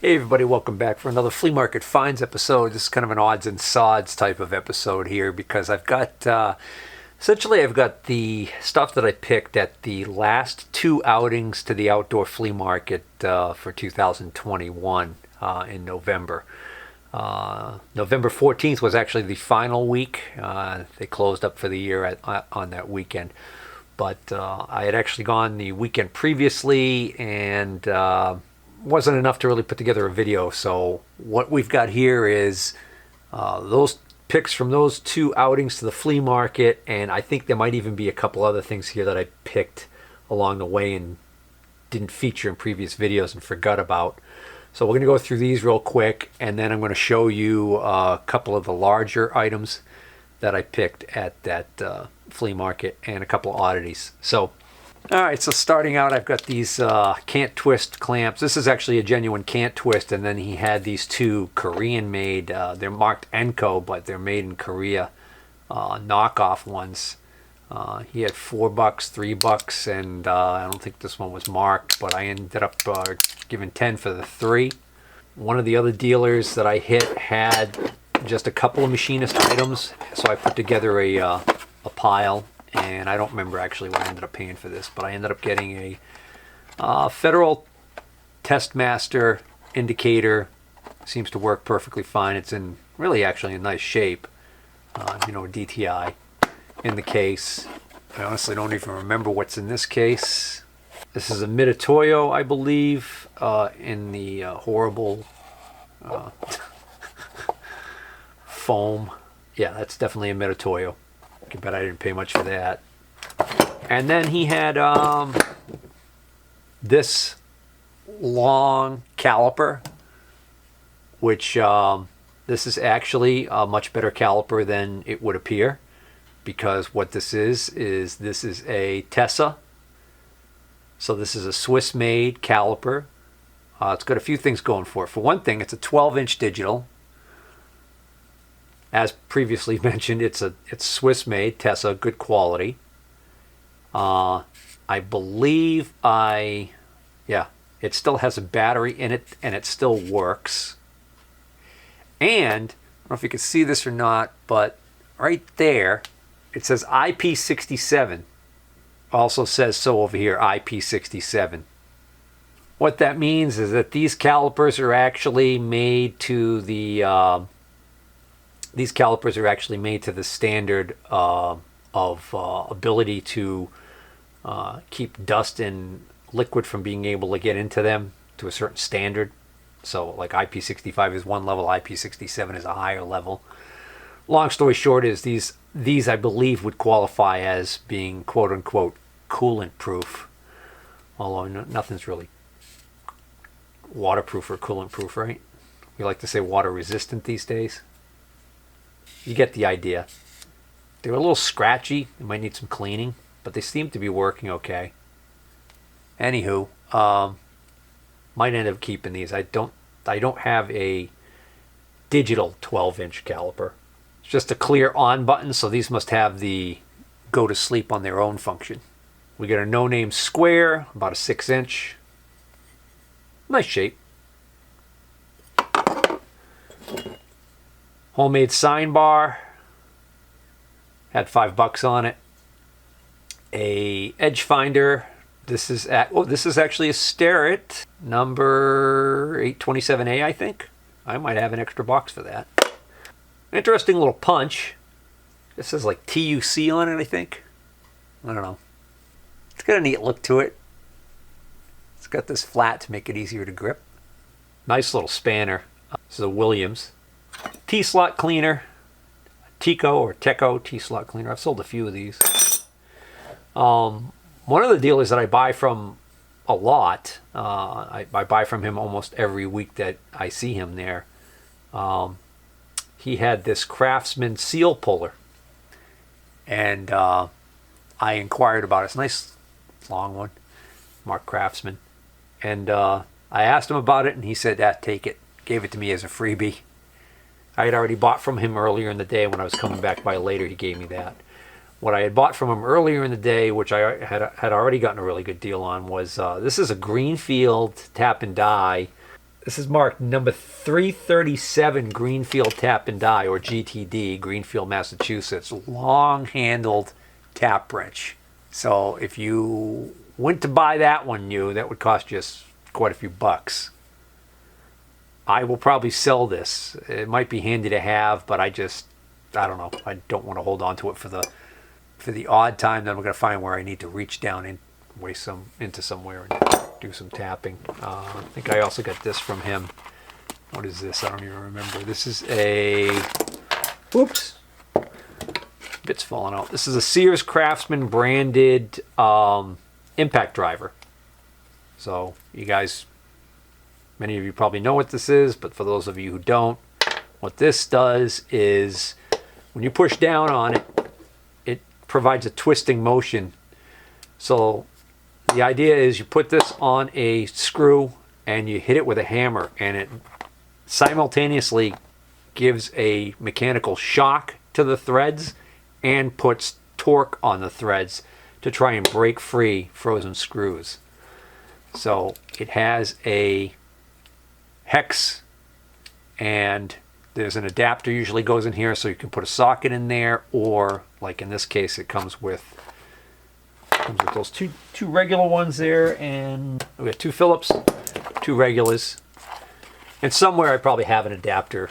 Hey everybody, welcome back for another Flea Market Finds episode. This is kind of an odds and sods type of episode here because I've got, essentially I've got the stuff that I picked at the last two outings to the outdoor flea market for 2021 in November. November 14th was actually the final week. They closed up for the year on that weekend. But I had actually gone the weekend previously and wasn't enough to really put together a video. So what we've got here is those picks from those two outings to the flea market, and I think there might even be a couple other things here that I picked along the way and didn't feature in previous videos and forgot about. So we're going to go through these real quick, and then I'm going to show you a couple of the larger items that I picked at that flea market and a couple of oddities. So alright, so starting out, I've got these can't twist clamps. This is actually a genuine can't twist, and then he had these two Korean made, they're marked Enco, but they're made in Korea, knockoff ones. He had $4, $3, and I don't think this one was marked, but I ended up giving 10 for the 3. One of the other dealers that I hit had just a couple of Machinist items, so I put together a pile. And I don't remember actually what I ended up paying for this, but I ended up getting a Federal Testmaster indicator. Seems to work perfectly fine. It's in really actually in nice shape. DTI in the case. I honestly don't even remember what's in this case. This is a Mitutoyo, I believe, in the horrible foam. Yeah, that's definitely a Mitutoyo. I bet I didn't pay much for that. And then he had this long caliper, which this is actually a much better caliper than it would appear, because what this is this is a Tessa. So this is a Swiss-made caliper. It's got a few things going for it. For one thing, it's a 12-inch digital. As previously mentioned, it's Swiss-made, Tessa, good quality. I believe it still has a battery in it, and it still works. And I don't know if you can see this or not, but right there, it says IP67. Also says so over here, IP67. What that means is that these calipers are actually made to the standard of ability to keep dust and liquid from being able to get into them to a certain standard. So like IP65 is one level, IP67 is a higher level. Long story short is these I believe would qualify as being quote unquote coolant proof, although nothing's really waterproof or coolant proof, right? We like to say water resistant these days. You get the idea. They're a little scratchy. They might need some cleaning, but they seem to be working okay. Anywho, might end up keeping these. I don't have a digital 12-inch caliper. It's just a clear on button, so these must have the go to sleep on their own function. We get a no-name square, about a 6-inch. Nice shape. Homemade sign bar, had $5 on it. A edge finder. This is actually a Starrett number 827A, I think. I might have an extra box for that. Interesting little punch. This says like TUC on it, I think. I don't know. It's got a neat look to it. It's got this flat to make it easier to grip. Nice little spanner. This is a Williams. T-slot cleaner, Tico or Teco T-slot cleaner. I've sold a few of these. One of the dealers that I buy from a lot, I buy from him almost every week that I see him there. He had this Craftsman seal puller, and I inquired about it. It's a nice long one, Mark Craftsman. And I asked him about it, and he said, take it. Gave it to me as a freebie. I had already bought from him earlier in the day. When I was coming back by later, he gave me that. What I had bought from him earlier in the day, which I had already gotten a really good deal on, was this is a Greenfield tap and die This is marked number 337 Greenfield Tap and Die, or GTD, Greenfield, Massachusetts, long-handled tap wrench. So if you went to buy that one new, that would cost you quite a few bucks. I will probably sell this. It might be handy to have, but I don't know. I don't want to hold on to it for the odd time that I'm going to find where I need to reach down into somewhere and do some tapping. I think I also got this from him. What is this? I don't even remember. This is whoops, bit's falling out. This is a Sears Craftsman branded impact driver. So you guys, many of you probably know what this is, but for those of you who don't, what this does is when you push down on it, it provides a twisting motion. So the idea is you put this on a screw and you hit it with a hammer, and it simultaneously gives a mechanical shock to the threads and puts torque on the threads to try and break free frozen screws. So it has a hex, and there's an adapter usually goes in here, so you can put a socket in there, or like in this case it comes with those two regular ones there, and we got 2 Phillips, 2 regulars, and somewhere I probably have an adapter.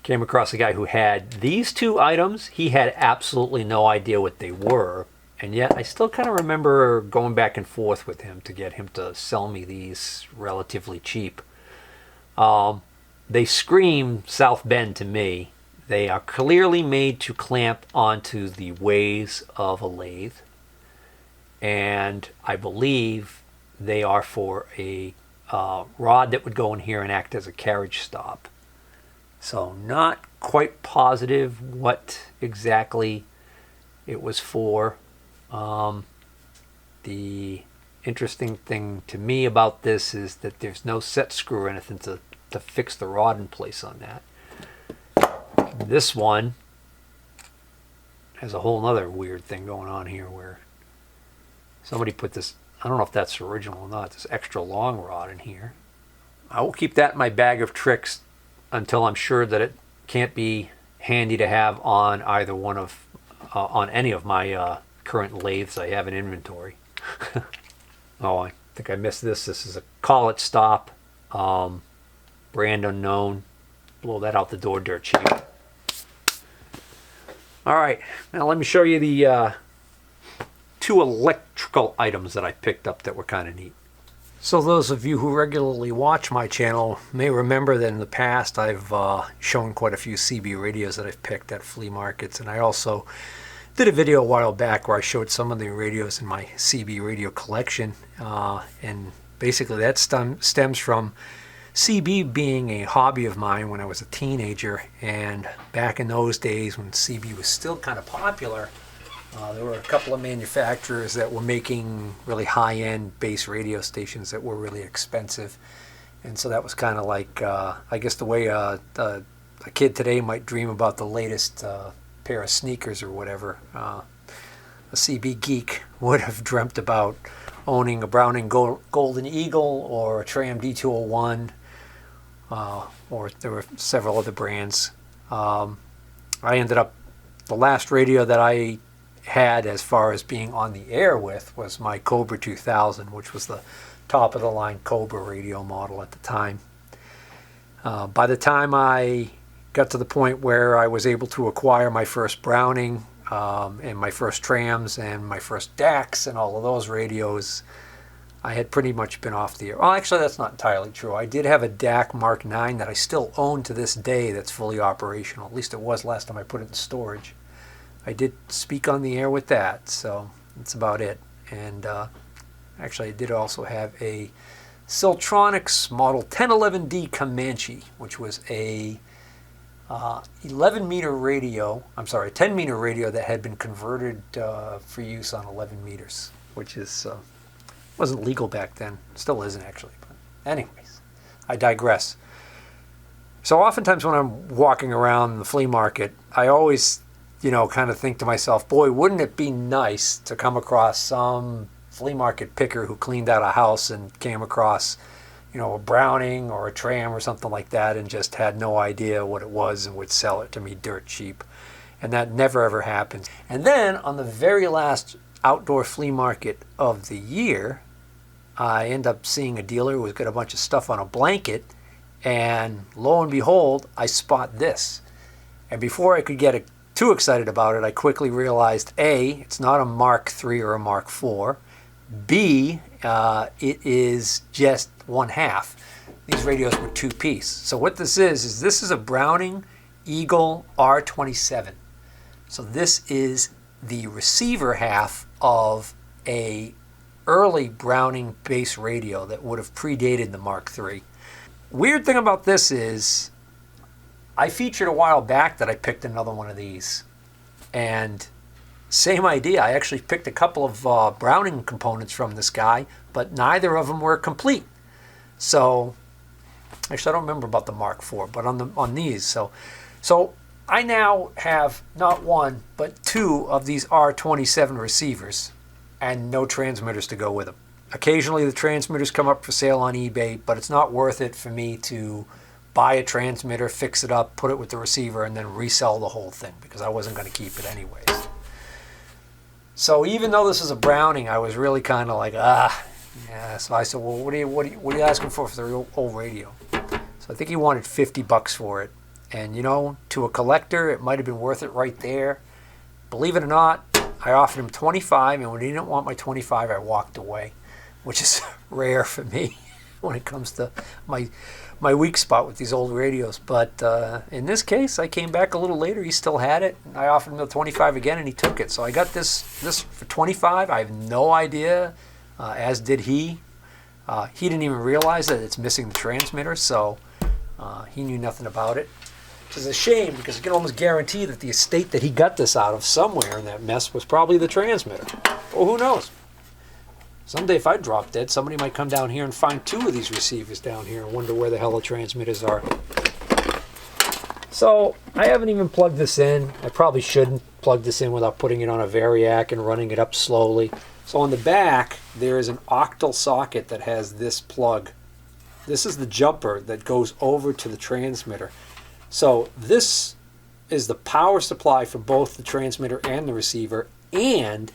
Came across a guy who had these 2 items. He had absolutely no idea what they were, and yet I still kind of remember going back and forth with him to get him to sell me these relatively cheap. They scream South Bend to me. They are clearly made to clamp onto the ways of a lathe, and I believe they are for a rod that would go in here and act as a carriage stop. So not quite positive what exactly it was for. The interesting thing to me about this is that there's no set screw or anything to fix the rod in place on that. This one has a whole other weird thing going on here where somebody put this, I don't know if that's original or not, this extra long rod in here. I will keep that in my bag of tricks until I'm sure that it can't be handy to have on either one of, on any of my current lathes I have in inventory. Oh, I think I missed this. This is a collet stop, brand unknown. Blow that out the door dirt cheap. All right, now let me show you the 2 electrical items that I picked up that were kind of neat. So those of you who regularly watch my channel may remember that in the past I've shown quite a few CB radios that I've picked at flea markets, and I also did a video a while back where I showed some of the radios in my CB radio collection, and basically that stems from CB being a hobby of mine when I was a teenager, and back in those days when CB was still kind of popular, there were a couple of manufacturers that were making really high-end base radio stations that were really expensive. And so that was kind of like, I guess the way a kid today might dream about the latest pair of sneakers or whatever. A CB geek would have dreamt about owning a Browning Golden Eagle or a Tram D201, or there were several other brands. I ended up, the last radio that I had as far as being on the air with was my Cobra 2000, which was the top of the line Cobra radio model at the time. By the time I got to the point where I was able to acquire my first Browning and my first Trams and my first DACs and all of those radios, I had pretty much been off the air. Well, actually, that's not entirely true. I did have a DAC Mark 9 that I still own to this day that's fully operational. At least it was last time I put it in storage. I did speak on the air with that, so that's about it. And actually, I did also have a Siltronics Model 1011D Comanche, which was a 11-meter radio, I'm sorry, 10-meter radio that had been converted for use on 11 meters, which is wasn't legal back then. Still isn't, actually. But anyways, I digress. So oftentimes when I'm walking around the flea market, I always, kind of think to myself, boy, wouldn't it be nice to come across some flea market picker who cleaned out a house and came across, a Browning or a Tram or something like that, and just had no idea what it was and would sell it to me dirt cheap. And that never ever happens. And then on the very last outdoor flea market of the year, I end up seeing a dealer who's got a bunch of stuff on a blanket, and lo and behold, I spot this. And before I could get too excited about it, I quickly realized, A, it's not a Mark III or a Mark IV. B, it is just one half. These radios were two-piece. So what this is this is a Browning Eagle R27. So this is the receiver half of a early Browning base radio that would have predated the Mark III. Weird thing about this is I featured a while back that I picked another one of these. And same idea. I actually picked a couple of Browning components from this guy, but neither of them were complete. So, actually I don't remember about the Mark IV, but on these. So I now have not one, but two of these R27 receivers and no transmitters to go with them. Occasionally the transmitters come up for sale on eBay, but it's not worth it for me to buy a transmitter, fix it up, put it with the receiver, and then resell the whole thing because I wasn't going to keep it anyways. So even though this is a Browning, I was really kind of like, yeah. So I said, well, what are you asking for the old radio? So I think he wanted $50 for it. And to a collector, it might have been worth it right there. Believe it or not, I offered him $25, and when he didn't want my $25, I walked away, which is rare for me when it comes to my weak spot with these old radios. But in this case, I came back a little later. He still had it. And I offered him the $25 again, and he took it. So I got this for $25. I have no idea, as did he. He didn't even realize that it's missing the transmitter, so he knew nothing about it. Which is a shame, because I can almost guarantee that the estate that he got this out of somewhere in that mess was probably the transmitter. Well, who knows? Someday if I drop dead, somebody might come down here and find two of these receivers down here and wonder where the hell the transmitters are. So I haven't even plugged this in. I probably shouldn't plug this in without putting it on a variac and running it up slowly. So on the back, there is an octal socket that has this plug. This is the jumper that goes over to the transmitter. So this is the power supply for both the transmitter and the receiver, and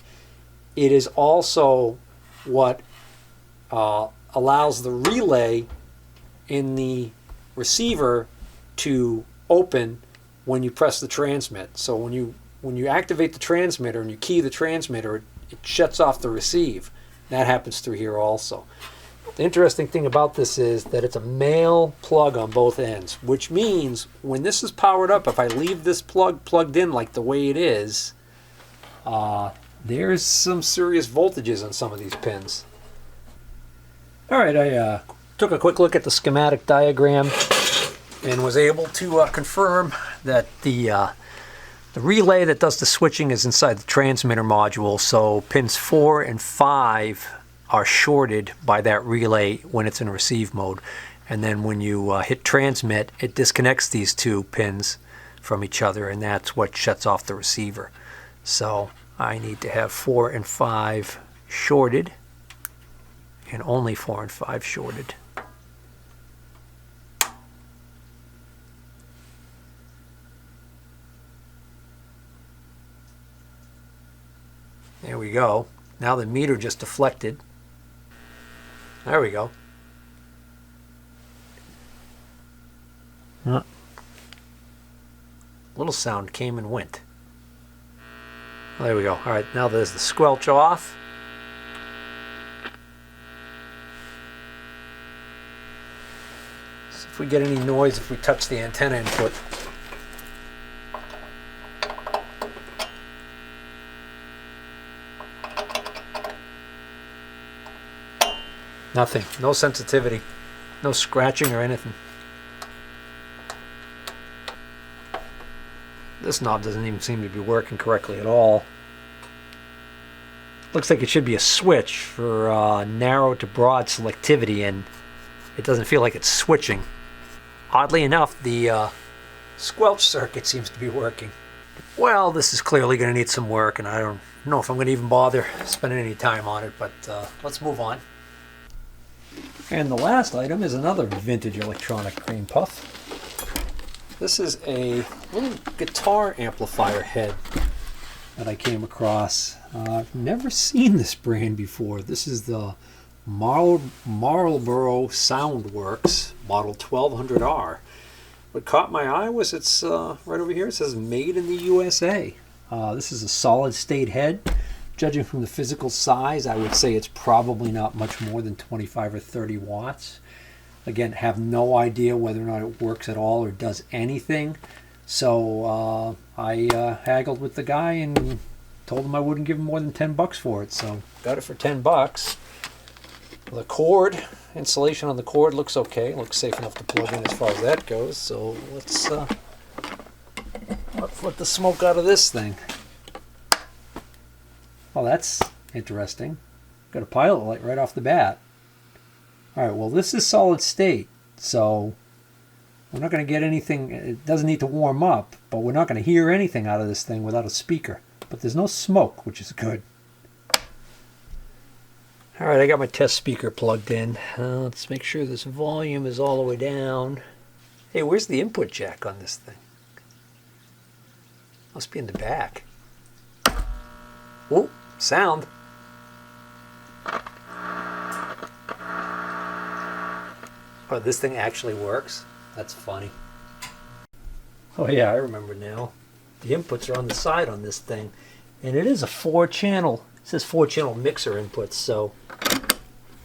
it is also what allows the relay in the receiver to open when you press the transmit. So when you activate the transmitter and you key the transmitter, it shuts off the receive. That happens through here also. The interesting thing about this is that it's a male plug on both ends, which means when this is powered up, if I leave this plug plugged in like the way it is, there's some serious voltages on some of these pins. All right, I took a quick look at the schematic diagram and was able to confirm that the relay that does the switching is inside the transmitter module, so pins 4 and 5 are shorted by that relay when it's in receive mode. And then when you hit transmit, it disconnects these two pins from each other, and that's what shuts off the receiver. So I need to have 4 and 5 shorted, and only 4 and 5 shorted. There we go. Now the meter just deflected. There we go. Little sound came and went. Well, there we go. All right, now there's the squelch off. See if we get any noise if we touch the antenna input. Nothing. No sensitivity. No scratching or anything. This knob doesn't even seem to be working correctly at all. Looks like it should be a switch for narrow to broad selectivity, and it doesn't feel like it's switching. Oddly enough, the squelch circuit seems to be working. Well, this is clearly going to need some work, and I don't know if I'm going to even bother spending any time on it, but let's move on. And the last item is another vintage electronic cream puff. This is a little guitar amplifier head that I came across. I've never seen this brand before. This is the Marlboro Soundworks Model 1200R. What caught my eye was it's right over here. It says made in the USA. This is a solid state head. Judging from the physical size, I would say it's probably not much more than 25 or 30 watts. Again, have no idea whether or not it works at all or does anything. So I haggled with the guy and told him I wouldn't give him more than 10 bucks for it. So got it for 10 bucks. The cord, insulation on the cord looks okay. Looks safe enough to plug in as far as that goes. So let's let the smoke out of this thing. Oh, that's interesting. Got a pilot light right off the bat. All right, well, this is solid state, so we're not going to get anything. It doesn't need to warm up, but we're not going to hear anything out of this thing without a speaker. But there's no smoke, which is good. All right, I got my test speaker plugged in. Let's make sure this volume is all the way down. Hey, where's the input jack on this thing? Must be in the back. Oh, sound. Oh, this thing actually works? That's funny. Oh yeah, I remember now. The inputs are on the side on this thing. And it is a 4-channel, it says 4-channel mixer inputs, so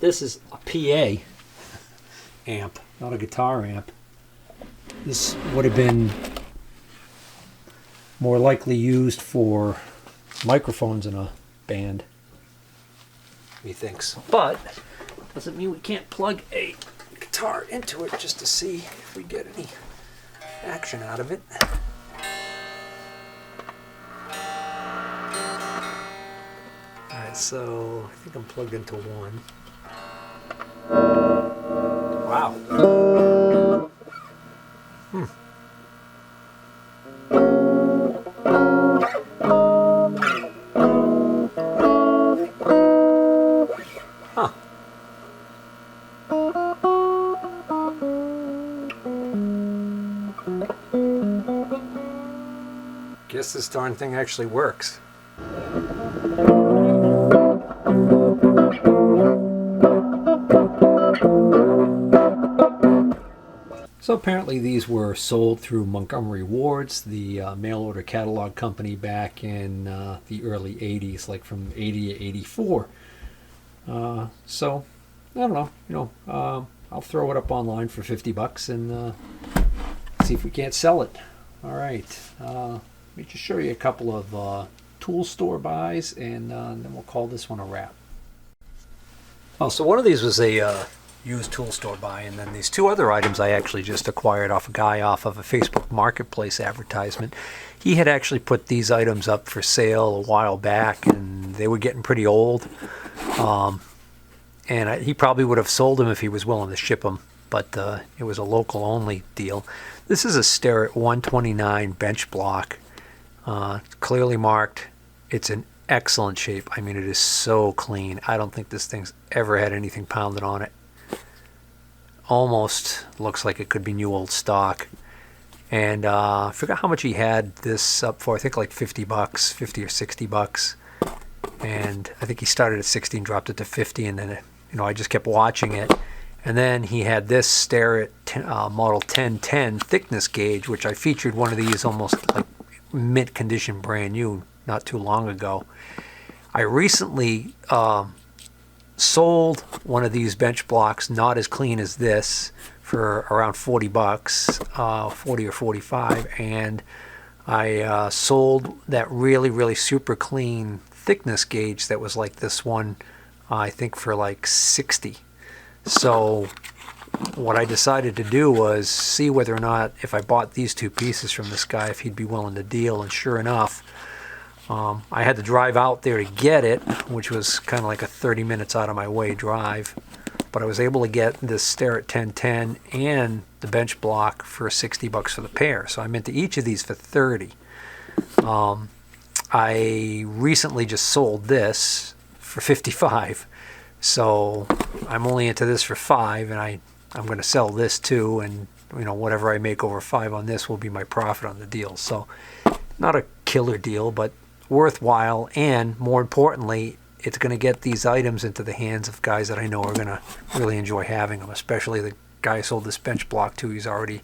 this is a PA amp, not a guitar amp. This would have been more likely used for microphones in a band, methinks. But doesn't mean we can't plug a guitar into it just to see if we get any action out of it. Alright, so I think I'm plugged into one. Wow. Huh. Guess this darn thing actually works. So apparently these were sold through Montgomery Ward's, the mail order catalog company back in the early 80s, like from 80 to 84. So, I don't know, I'll throw it up online for 50 bucks and see if we can't sell it. All right, let me just show you a couple of tool store buys, and then we'll call this one a wrap. Oh, so one of these was a used tool store buy, and then these two other items I actually just acquired off a guy off of a Facebook Marketplace advertisement. He had actually put these items up for sale a while back, and they were getting pretty old. And he probably would have sold them if he was willing to ship them, but it was a local only deal. This is a Starrett 129 bench block, clearly marked. It's in excellent shape. I mean, it is so clean. I don't think this thing's ever had anything pounded on it. Almost looks like it could be new old stock. And I forgot how much he had this up for. I think like 50 bucks, 50 or 60 bucks. And I think he started at 60 and dropped it to 50, and then I just kept watching it. And then he had this Starrett model 1010 thickness gauge, which I featured one of these almost like mint condition brand new not too long ago. I recently sold one of these bench blocks, not as clean as this, for around 40 bucks, 40 or 45, and I sold that really, really super clean thickness gauge that was like this one, I think for like 60. So what I decided to do was see whether or not, if I bought these two pieces from this guy, if he'd be willing to deal, and sure enough, I had to drive out there to get it, which was kind of like a 30 minutes out of my way drive. But I was able to get this Starrett 1010 and the bench block for 60 bucks for the pair. So I'm into each of these for 30. I recently just sold this for 55. So I'm only into this for 5, and I'm going to sell this too, and whatever I make over 5 on this will be my profit on the deal. So not a killer deal, but worthwhile, and more importantly, it's going to get these items into the hands of guys that I know are going to really enjoy having them, especially the guy I sold this bench block to. He's already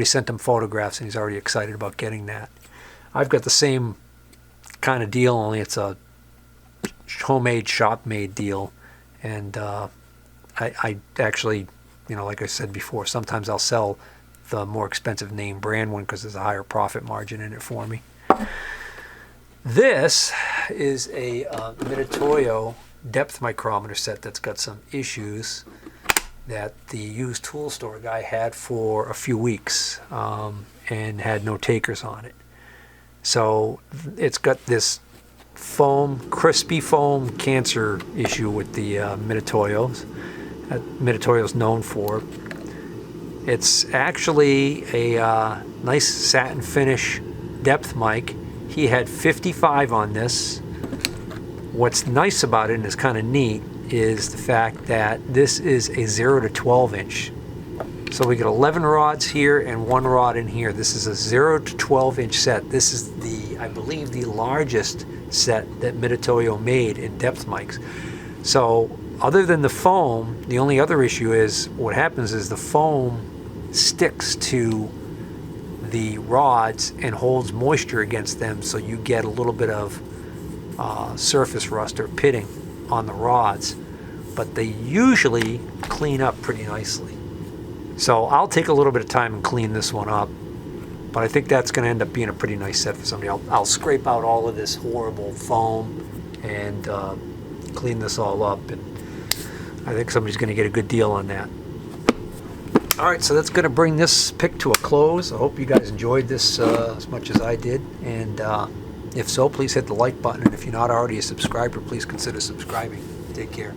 sent him photographs, and he's already excited about getting that. I've got the same kind of deal, only it's a homemade, shop-made deal, and I actually, like I said before, sometimes I'll sell the more expensive name brand one because there's a higher profit margin in it for me. This is a Mitutoyo depth micrometer set that's got some issues that the used tool store guy had for a few weeks, and had no takers on it. So it's got this crispy foam cancer issue with the Mitutoyos that Mitutoyo's known for. It's actually a nice satin finish depth mic. He had 55 on this. What's nice about it, and is kind of neat, is the fact that this is a 0 to 12 inch. So we get 11 rods here and 1 rod in here. This is a 0 to 12 inch set. This is I believe the largest set that Mitutoyo made in depth mics. So other than the foam, the only other issue is what happens is the foam sticks to the rods and holds moisture against them, so you get a little bit of surface rust or pitting on the rods, but they usually clean up pretty nicely. So I'll take a little bit of time and clean this one up, but I think that's going to end up being a pretty nice set for somebody. I'll scrape out all of this horrible foam and clean this all up, and I think somebody's going to get a good deal on that. Alright, so that's going to bring this pick to a close. I hope you guys enjoyed this as much as I did, and if so, please hit the like button, and if you're not already a subscriber, please consider subscribing. Take care.